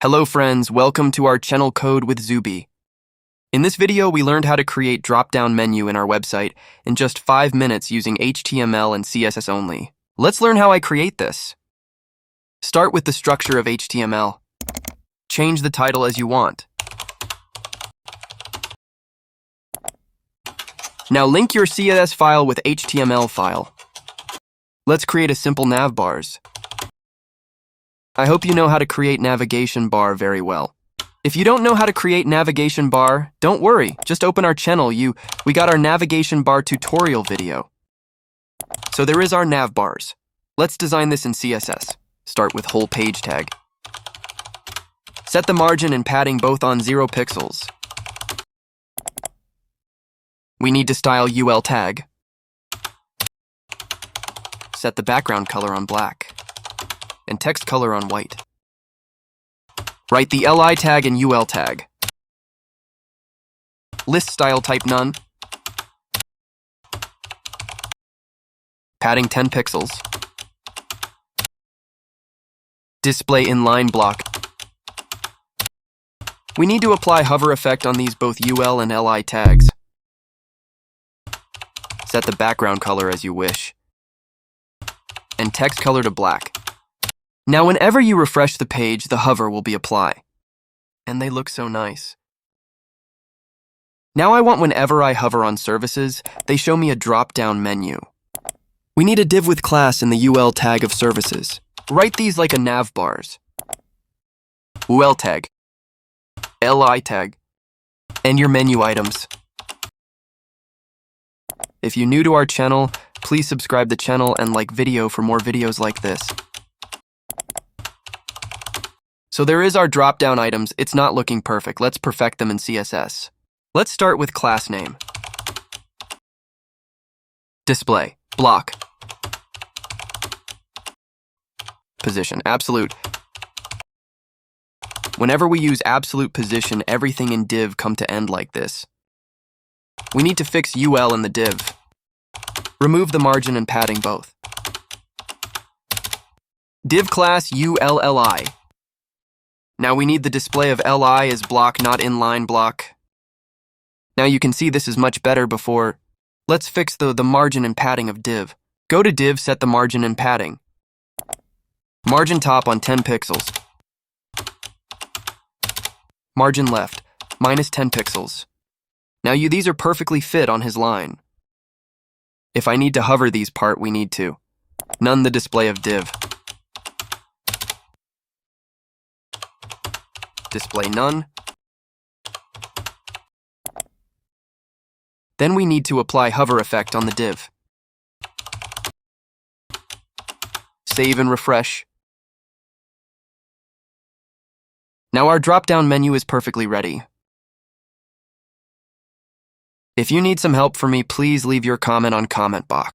Hello friends, welcome to our channel Code with zubiii. In this video, we learned how to create drop-down menu in our website in just 5 minutes using HTML and CSS only. Let's learn how I create this. Start with the structure of HTML. Change the title as you want. Now link your CSS file with HTML file. Let's create a simple nav bars. I hope you know how to create navigation bar very well. If you don't know how to create navigation bar, don't worry, just open our channel. We got our navigation bar tutorial video. So there is our nav bars. Let's design this in CSS. Start with whole page tag. Set the margin and padding both on 0 pixels. We need to style UL tag. Set the background color on black and text color on white. Write the LI tag and UL tag. List style type none. Padding 10 pixels. Display inline block. We need to apply hover effect on these both UL and LI tags. Set the background color as you wish. And text color to black. Now whenever you refresh the page, the hover will be applied. And they look so nice. Now I want whenever I hover on services, they show me a drop-down menu. We need a div with class in the UL tag of services. Write these like a nav bars. UL tag, LI tag, and your menu items. If you're new to our channel, please subscribe the channel and like video for more videos like this. So there is our drop-down items. It's not looking perfect. Let's perfect them in CSS. Let's start with class name. Display, block. Position, absolute. Whenever we use absolute position, everything in div come to end like this. We need to fix UL in the div. Remove the margin and padding both. Div class ULLI. Now we need the display of LI as block, not inline block. Now you can see this is much better before. Let's fix the margin and padding of div. Go to div, set the margin and padding. Margin top on 10 pixels. Margin left, minus 10 pixels. Now these are perfectly fit on his line. If I need to hover these part, we need to. None the display of div. Display none. Then we need to apply hover effect on the div. Save and refresh. Now our drop-down menu is perfectly ready. If you need some help from me, please leave your comment on comment box.